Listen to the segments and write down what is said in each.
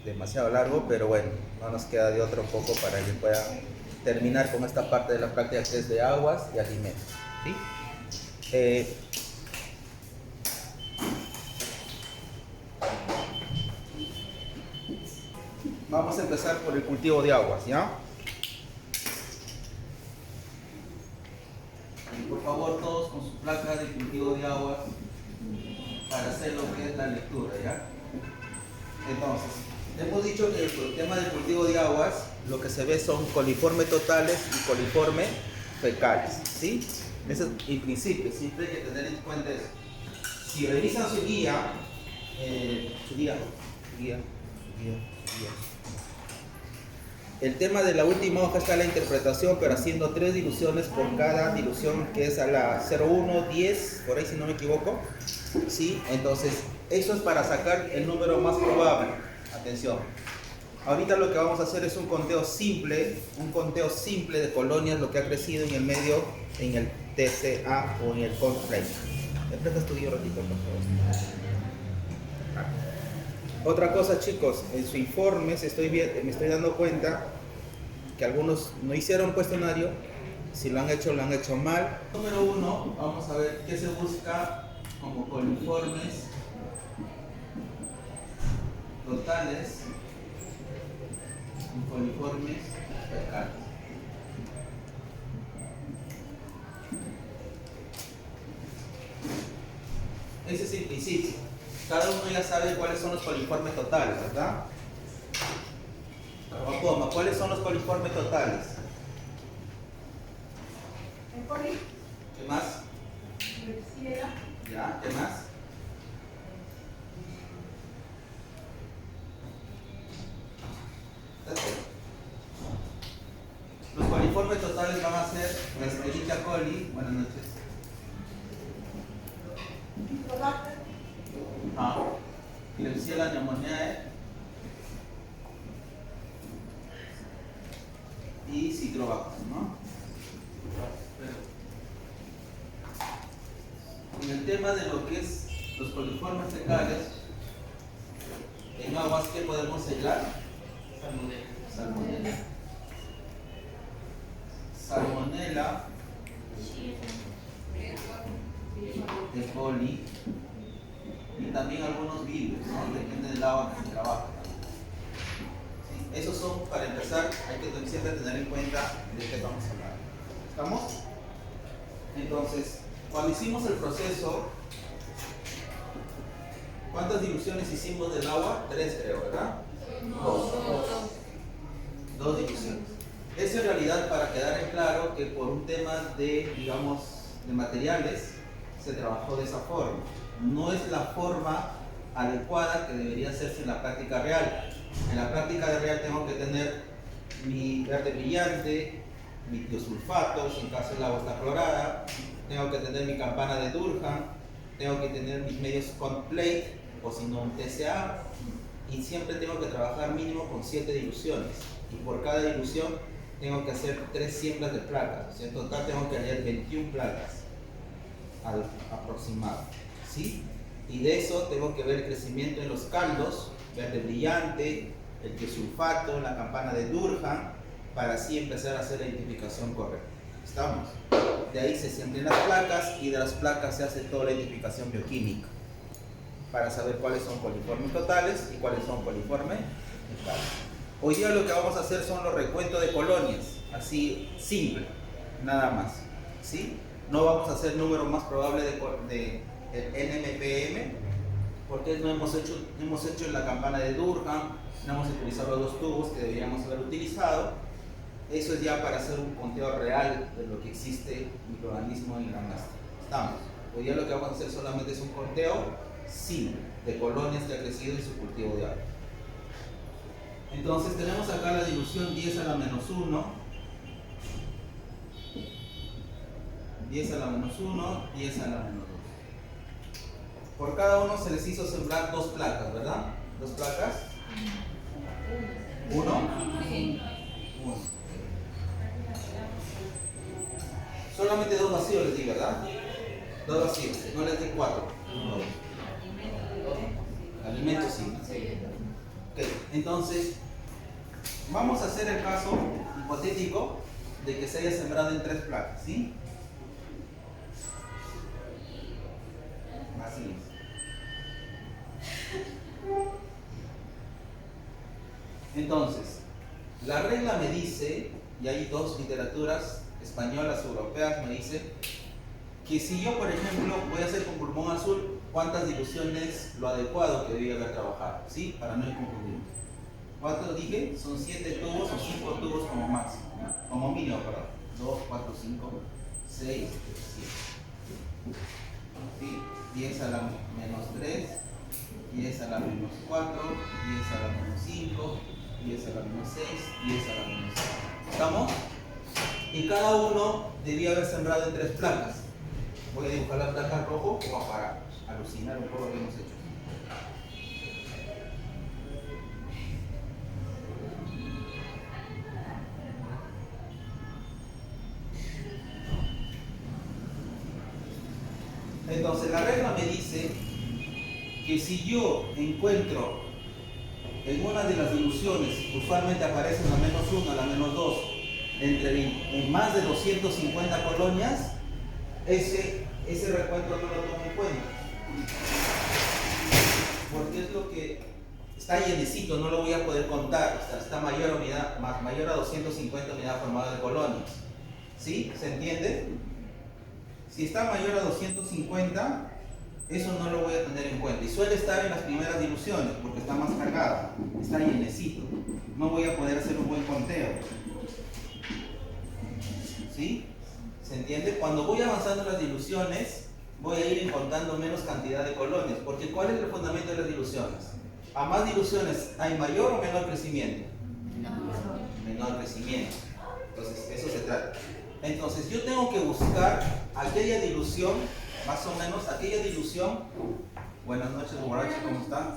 demasiado largo, pero bueno, no nos queda de otro poco para que pueda terminar con esta parte de la práctica que es de aguas y alimentos. ¿Sí? Vamos a empezar por el cultivo de aguas, ¿ya? Y por favor, todos con su placa de cultivo de aguas para hacer lo que es la lectura, ¿ya? Entonces, hemos dicho que el tema del cultivo de aguas, lo que se ve son coliformes totales y coliformes fecales, ¿sí? Eso es el principio, siempre hay que tener en cuenta eso. Si revisan su guía, el tema de la última hoja está la interpretación, pero haciendo 3 diluciones por cada dilución, que es a la 0,1, 10, por ahí si no me equivoco. ¿Sí? Entonces, eso es para sacar el número más probable. Atención. Ahorita lo que vamos a hacer es un conteo simple de colonias, lo que ha crecido en el medio, en el TCA o en el Constraint. ¿Me prestas tu guía un ratito, por favor? Otra cosa, chicos, en su informe me estoy dando cuenta que algunos no hicieron cuestionario. Si lo han hecho mal. Número 1, vamos a ver qué se busca como coliformes totales y coliformes fecales. Ese es el principio. Cada uno ya sabe cuáles son los coliformes totales, ¿verdad? ¿Cuáles son los coliformes totales? ¿Qué más? ¿Ya? ¿Qué más? Los coliformes totales van a ser la Escherichia coli. Buenas noches. Klebsiella pneumoniae y Citrobacter, ¿no? En el tema de lo que es los coliformes fecales, en aguas, ¿qué podemos sellar? Salmonella. Salmonella, E. coli y también algunos virus, ¿no? Depende del agua que se trabaja. ¿Sí? Esos son, para empezar, hay que siempre tener en cuenta de qué vamos a hablar. ¿Estamos? Entonces, cuando hicimos el proceso, ¿cuántas diluciones hicimos del agua? 3 creo, ¿verdad? 2 diluciones. Es en realidad para quedar en claro que por un tema de, digamos, de materiales, se trabajó de esa forma. No es la forma adecuada que debería hacerse en la práctica real. En la práctica real tengo que tener mi verde brillante, mi tiosulfatos, en caso el agua está clorada, tengo que tener mi campana de Durham, tengo que tener mis medios con plate o si no un TCA, y siempre tengo que trabajar mínimo con 7 diluciones, y por cada dilución tengo que hacer 3 siembras de placas, o sea, en total tengo que hacer 21 placas al aproximado, ¿sí? Y de eso tengo que ver el crecimiento en los caldos, verde brillante, el tiosulfato, la campana de Durham, para así empezar a hacer la identificación correcta. ¿Estamos? De ahí se siembran las placas y de las placas se hace toda la identificación bioquímica para saber cuáles son coliformes totales y cuáles son coliformes fecales. Hoy día lo que vamos a hacer son los recuentos de colonias, así simple, nada más, ¿sí? No vamos a hacer número más probable de NMPM, porque no hemos hecho la campana de Durham, no hemos utilizado los 2 tubos que deberíamos haber utilizado. Eso es ya para hacer un conteo real de lo que existe microorganismo en gran muestra. Estamos. Hoy día lo que vamos a hacer solamente es un conteo simple de colonias que ha crecido en su cultivo de agua. Entonces tenemos acá la dilución 10 a la menos 1, 10 a la menos 1, 10 a la menos 2. Por cada uno se les hizo sembrar 2 placas, ¿verdad? 2 placas. 1. 1. Solamente 2 vacíos les di, ¿verdad? 2 vacíos, no les di 4. Alimentos sí. Ok. Entonces, vamos a hacer el caso hipotético de que se haya sembrado en 3 placas, ¿sí? Así es. Entonces, la regla me dice, y hay 2 literaturas españolas, europeas, me dice que si yo, por ejemplo, voy a hacer con pulmón azul, ¿cuántas diluciones lo adecuado que debía haber trabajado? ¿Sí? Para no confundirme. ¿Cuántos dije? Son 7 tubos o 5 tubos como máximo, ¿no? Como mínimo, perdón. 2, 4, 5, 6, 7. ¿Sí? 10 a la menos 3, 10 a la menos 4, 10 a la menos 5, 10 a la menos 6, 10 a la menos 6. ¿Estamos? Y cada uno debía haber sembrado en 3 placas. Voy a dibujar la placa rojo como para alucinar un poco lo que hemos hecho. Entonces la regla me dice que si yo encuentro en una de las diluciones, usualmente aparecen la menos 1, a la menos 2, en más de 250 colonias, ese recuento no lo tomo en cuenta. Porque es lo que está llenecito, no lo voy a poder contar. O sea, está mayor a 250 unidades formadas de colonias. ¿Sí? ¿Se entiende? Si está mayor a 250, eso no lo voy a tener en cuenta. Y suele estar en las primeras diluciones, porque está más cargado, está llenecito. No voy a poder hacer un buen conteo. ¿Sí? ¿Se entiende? Cuando voy avanzando en las diluciones, voy a ir encontrando menos cantidad de colonias. Porque ¿cuál es el fundamento de las diluciones? A más diluciones, ¿hay mayor o menor crecimiento? Menor crecimiento. Entonces, eso se trata. Entonces, yo tengo que buscar aquella dilución, más o menos, aquella dilución. Buenas noches, borrachos, ¿cómo están?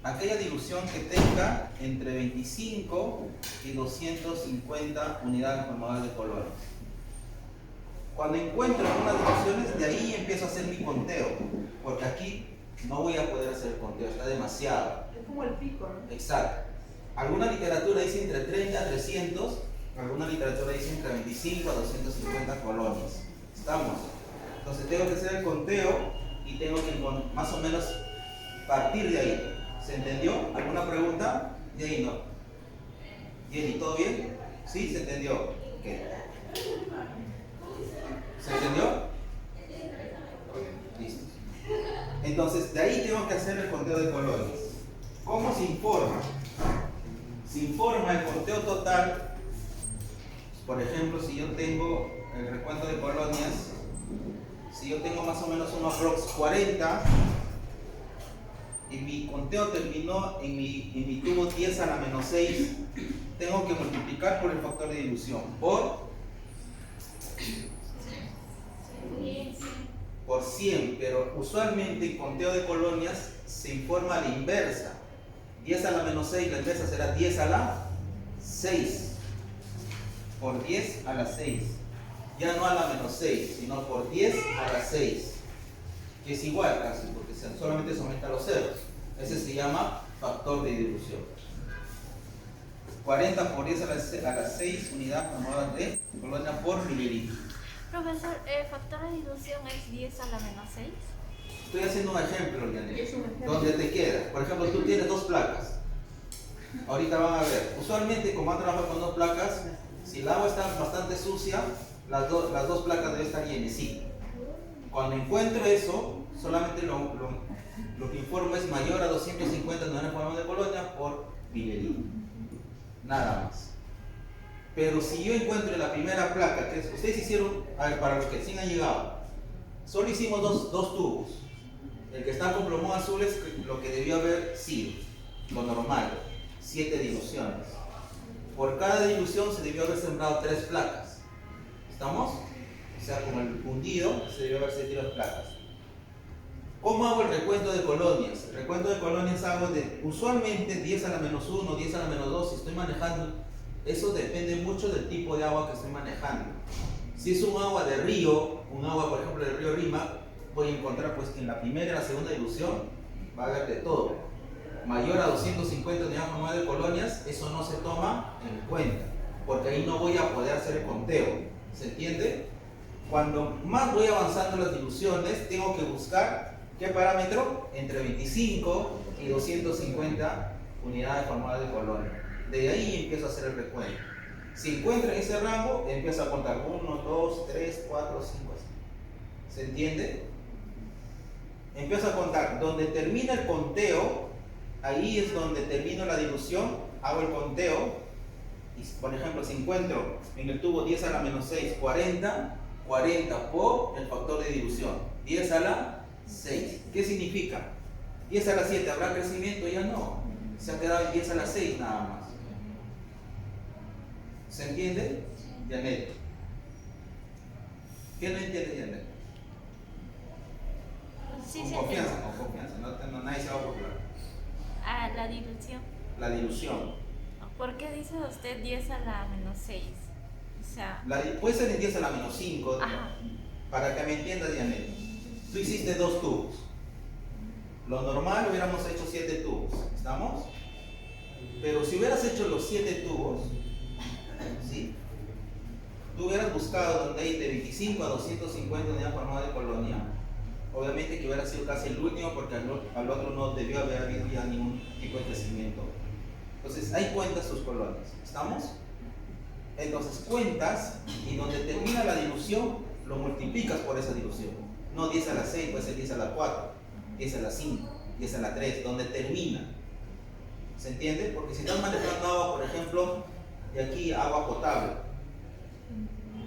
Aquella dilución que tenga entre 25 y 250 unidades formadas de colonias. Cuando encuentro unas diluciones, de ahí empiezo a hacer mi conteo, porque aquí no voy a poder hacer el conteo, está demasiado. Es como el pico, ¿no? Exacto. Alguna literatura dice entre 30 a 300, alguna literatura dice entre 25 a 250 colonias. ¿Estamos? Entonces tengo que hacer el conteo y tengo que más o menos partir de ahí. ¿Se entendió? ¿Alguna pregunta? De ahí no. Jenny, ¿todo bien? ¿Sí? ¿Se entendió? Ok. ¿Se entendió? Listo. Entonces, de ahí tengo que hacer el conteo de colonias. ¿Cómo se informa? Se informa el conteo total. Por ejemplo, si yo tengo el recuento de colonias, si yo tengo más o menos un aprox 40, y mi conteo terminó en mi tubo 10 a la menos 6, tengo que multiplicar por el factor de dilución, por 100, pero usualmente en conteo de colonias se informa a la inversa. 10 a la menos 6, la inversa será 10 a la 6, por 10 a la 6, ya no a la menos 6, sino por 10 a la 6, que es igual casi, porque solamente se aumenta los ceros. Ese se llama factor de dilución. 40 por 10 a la 6 unidad formada de colonia por mililitro. Profesor, ¿el factor de dilución es 10 a la menos 6? Estoy haciendo un ejemplo, Lianet, Es un ejemplo. donde te queda. Por ejemplo, tú tienes 2 placas. Ahorita van a ver. Usualmente, como han trabajado con 2 placas, si el agua está bastante sucia, las dos placas deben estar llenecitas. Cuando encuentro eso, solamente lo que informo es mayor a 250 unidades formadas de colonia por mililitro. Nada más. Pero si yo encuentro en la primera placa, que ustedes hicieron, a ver, para los que recién han llegado, solo hicimos dos tubos. El que está con plumón azul es lo que debió haber sido, lo normal, 7 diluciones. Por cada dilución se debió haber sembrado 3 placas. ¿Estamos? O sea, como el hundido, se debió haber 7 placas. ¿Cómo hago el recuento de colonias? El recuento de colonias hago de usualmente 10 a la menos 1, 10 a la menos 2, si estoy manejando. Eso depende mucho del tipo de agua que estoy manejando. Si es un agua de río, un agua por ejemplo del río Rima, voy a encontrar pues que en la primera y la segunda dilución va a haber de todo. mayor a 250 unidades formales de colonias, eso no se toma en cuenta, porque ahí no voy a poder hacer el conteo. ¿Se entiende? Cuando más voy avanzando en las diluciones, tengo que buscar ¿qué parámetro? Entre 25 y 250 unidades formales de colonia. De ahí empiezo a hacer el recuento. Si encuentro en ese rango, empiezo a contar 1, 2, 3, 4, 5, así. ¿Se entiende? Empiezo a contar. Donde termina el conteo, ahí es donde termino la dilución, hago el conteo. Y por ejemplo, si encuentro en el tubo 10 a la menos 6, 40, 40 por el factor de dilución. 10 a la 6. ¿Qué significa? 10 a la 7, ¿habrá crecimiento? Ya no. Se ha quedado en 10 a la 6 nada más. ¿Se entiende? Janet. ¿Qué no entiende, Janet? Sí, Con sí, confianza, entiendo. con confianza. No, nadie se va a burlar. Ah, la dilución. La dilución. ¿Por qué dice usted 10 a la menos 6? O sea, Puede ser en 10 a la menos 5. ajá. Para que me entiendas, Janet. Tú hiciste 2 tubos. Lo normal hubiéramos hecho 7 tubos. ¿Estamos? Pero si hubieras hecho los 7 tubos, ¿sí? Tú hubieras buscado donde hay de 25 a 250 unidades formadas de colonia. Obviamente que hubiera sido casi el último, porque al otro no debió haber habido ya ningún tipo de crecimiento. Entonces, ahí cuentas tus colonias. ¿Estamos? Entonces cuentas y donde termina la dilución lo multiplicas por esa dilución. No 10 a la 6, puede ser 10 a la 4, 10 a la 5, 10 a la 3, donde termina. ¿Se entiende? Porque si estás manejando agua, por ejemplo, de aquí agua potable,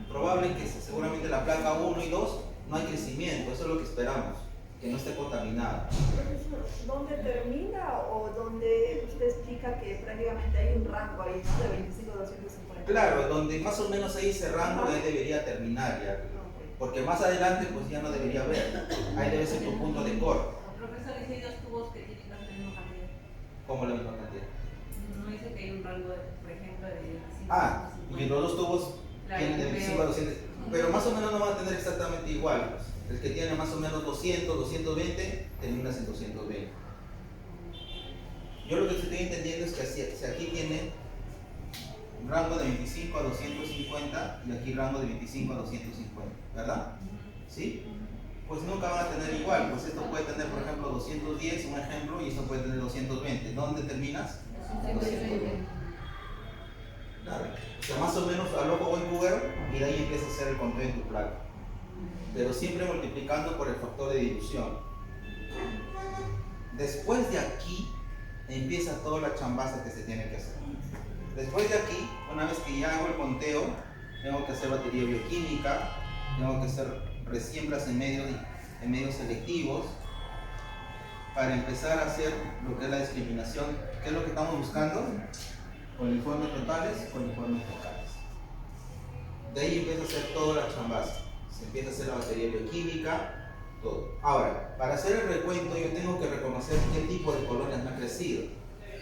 probable que seguramente la placa 1 y 2 no hay crecimiento, eso es lo que esperamos, que no esté contaminada. ¿Dónde termina o dónde usted explica que prácticamente hay un rango ahí, ¿no? De 25 a 250? Claro, donde más o menos ahí ese rango ahí debería terminar ya, porque más adelante pues ya no debería haber, ahí debe ser tu punto de corte. Profesor, dice hay 2 tubos que tienen la misma cantidad. Como la misma cantidad. No dice que hay un rango, por ejemplo, de 25 Ah, a y 50. los dos tubos Claro, tienen de 25 a 200, pero más o menos no van a tener exactamente igual. Pues. El que tiene más o menos 200, 220, terminas en 220. Yo lo que estoy entendiendo es que si aquí tiene un rango de 25 a 250 y aquí rango de 25 a 250, ¿verdad? ¿Sí? Pues nunca van a tener igual, pues esto puede tener por ejemplo 210, un ejemplo, y esto puede tener 220. ¿Dónde terminas? 220. Claro. O sea, más o menos al ojo buen cubero y de ahí empieza a hacer el conteo en tu placa. Pero siempre multiplicando por el factor de dilución. Después de aquí empieza toda la chambaza que se tiene que hacer. Después de aquí, una vez que ya hago el conteo, tengo que hacer batería bioquímica, tengo que hacer resiembras en medios selectivos para empezar a hacer lo que es la discriminación. ¿Qué es lo que estamos buscando? Coliformes totales, coliformes focales. De ahí empieza a hacer toda la chambaza. Se empieza a hacer la batería bioquímica, todo. Ahora, para hacer el recuento yo tengo que reconocer qué tipo de colonias me han crecido.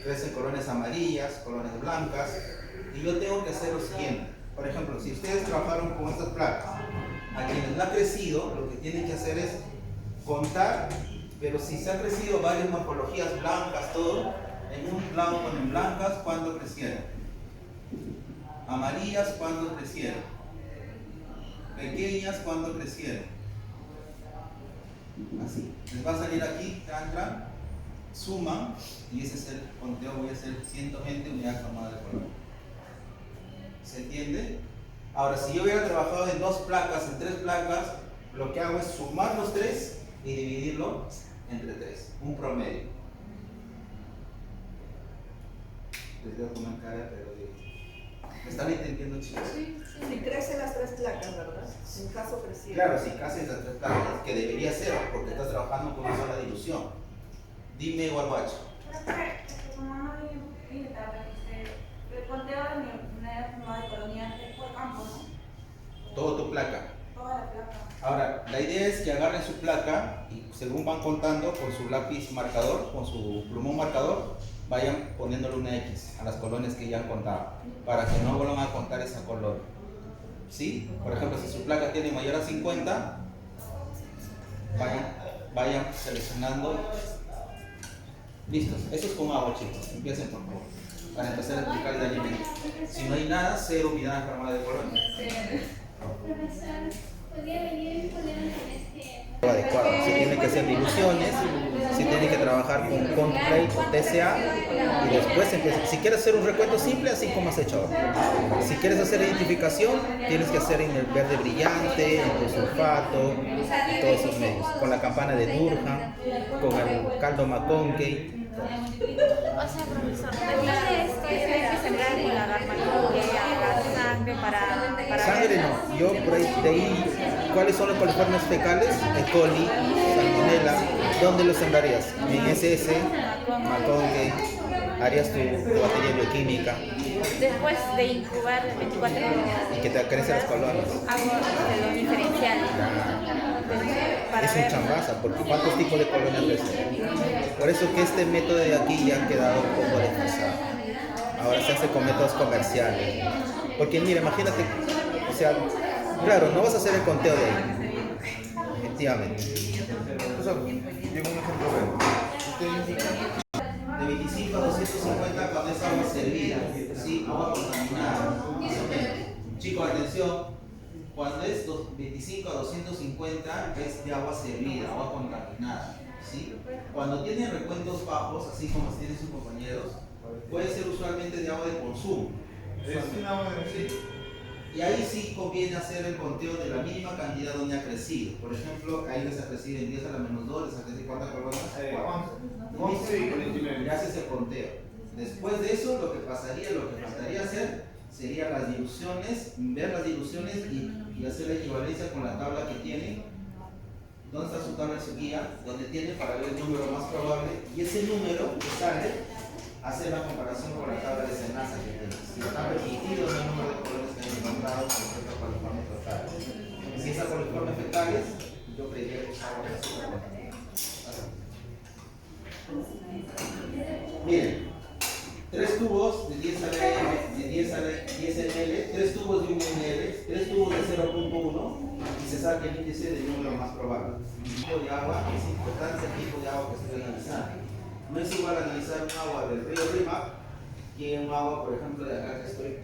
Crecen colonias amarillas, colonias blancas, y yo tengo que hacer lo siguiente. Por ejemplo, si ustedes trabajaron con estas placas, a quienes le ha crecido, lo que tienen que hacer es contar, pero si se han crecido varias morfologías blancas, todo, en un lado ponen blancas, ¿cuándo crecieron? Amarillas, ¿cuándo crecieron? Pequeñas, ¿cuándo crecieron? Así. Les va a salir aquí, tran, suman, y ese es el conteo, voy a hacer 120 unidades formadas de color. ¿Se entiende? Ahora, si yo hubiera trabajado en 2 placas, en 3 placas, lo que hago es sumar los 3 y dividirlo entre 3, un promedio. Les voy a poner cara, pero ¿me están entendiendo, chicos? Sí, Si crecen las 3 placas, ¿verdad? En caso creciera. Claro, si casi las 3 placas, que debería ser, porque estás trabajando con una sola dilución. Dime, Guarbacho. Como no hay el conteo de mi unidad formada de colonia es por campo, ¿no? Todo tu placa. Toda la placa. Ahora, la idea es que agarren su placa y según van contando con su lápiz marcador, con su plumón marcador, vayan poniéndole una X a las colonias que ya han contado, para que no vuelvan a contar esa colonia. ¿Sí? Por ejemplo, si su placa tiene mayor a 50, vayan seleccionando Listos, eso es con agua, chicos. Empiecen por favor. Para empezar a explicar el alimento. Si no hay nada, cero unidades formadas de colonia. Profesor, ¿podría venir y ponernos en este? Adecuado. Se tienen que hacer diluciones, se tiene que trabajar con Contrate o TCA y después empieza. Si quieres hacer un recuento simple, así como has hecho ahora. Si quieres hacer identificación, tienes que hacer en el verde brillante, en el sulfato y todos esos medios. Con la campana de Durham, con el caldo McConkey. O sea, profesor, después de esto hay que sembrar con la garmañoque, la sangre para Sangre no, yo por ahí, de ahí, ¿cuáles son los coliformes fecales? E. coli, salmonella, ¿dónde los sembrarías? En SS, McConkey, harías tu batería bioquímica después de incubar 24 horas. y que te crecen las colonias. Hago los diferenciales. Es un chambaza, porque ¿cuántos tipos de colonias crecen? Por eso que este método de aquí ya ha quedado un poco desfasado. Ahora se hace con métodos comerciales. Porque mira, imagínate, o sea, claro, no vas a hacer el conteo de ahí. Efectivamente. Tengo un ejemplo De 25 a 250 cuando es agua servida, ¿sí? Agua contaminada. Chicos, atención. Cuando es 25 a 250 es de agua servida, agua contaminada, ¿sí? Cuando tiene recuentos bajos, así como tienen sus compañeros, puede ser usualmente de agua de consumo. ¿Sí? Y ahí sí conviene hacer el conteo de la mínima cantidad donde ha crecido. Por ejemplo, ahí les ha crecido en 10 a la menos 2, les ha crecido ¿cuántas colonias? 11 y 49. Le haces el conteo. Después de eso, lo que faltaría hacer serían las diluciones, ver las diluciones y hacer la equivalencia con la tabla que tiene. ¿Dónde está su tabla en su guía? Donde tiene para ver el número más probable. Y ese número que sale, hacer la comparación con la tabla de Senasa que tiene. Si está permitido el número de colores que han encontrado con respecto a coliformes fecales. Si es a coliformes fecales, yo pediría que usara la azúcar. Miren, 3 tubos de 10 ml, 3 tubos de 1 ml, 3 tubos de 0.1 y se saca el índice del número más probable. El tipo de agua, es importante el tipo de agua que estoy analizando. No es igual analizar un agua del río Rímac que un agua, por ejemplo, de acá que estoy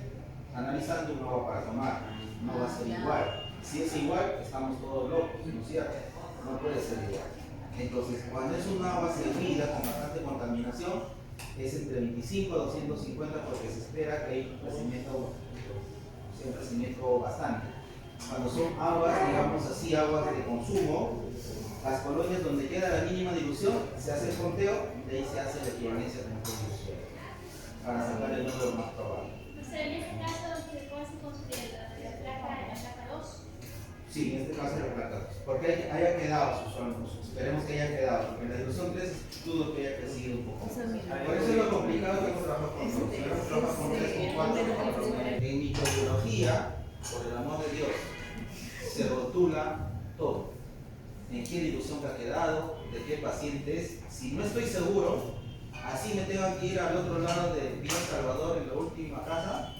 analizando, un agua para tomar. No va a ser igual. Si es igual, estamos todos locos, ¿no es cierto? No puede ser igual. Entonces, cuando es un agua servida con bastante contaminación, es entre 25 a 250 porque se espera que hay un crecimiento bastante. Cuando son aguas, digamos así, aguas de consumo, las colonias donde queda la mínima dilución, se hace el conteo, de ahí se hace la equivalencia con la dilución para sacar el número más probable. O sea, en este caso, ¿cómo se construye la placa 2? Sí, en este caso la placa 2. Porque haya quedado sus órganos, esperemos que haya quedado, porque la dilución 3 dudo que haya crecido un poco. Por eso es lo complicado que hemos trabajado con 2. Hemos trabajado con 3, con 4. En microbiología, por el amor de Dios, se rotula todo. En qué dilución que ha quedado, de qué paciente es. Si no estoy seguro, así me tengo que ir al otro lado de Villa Salvador, en la última casa,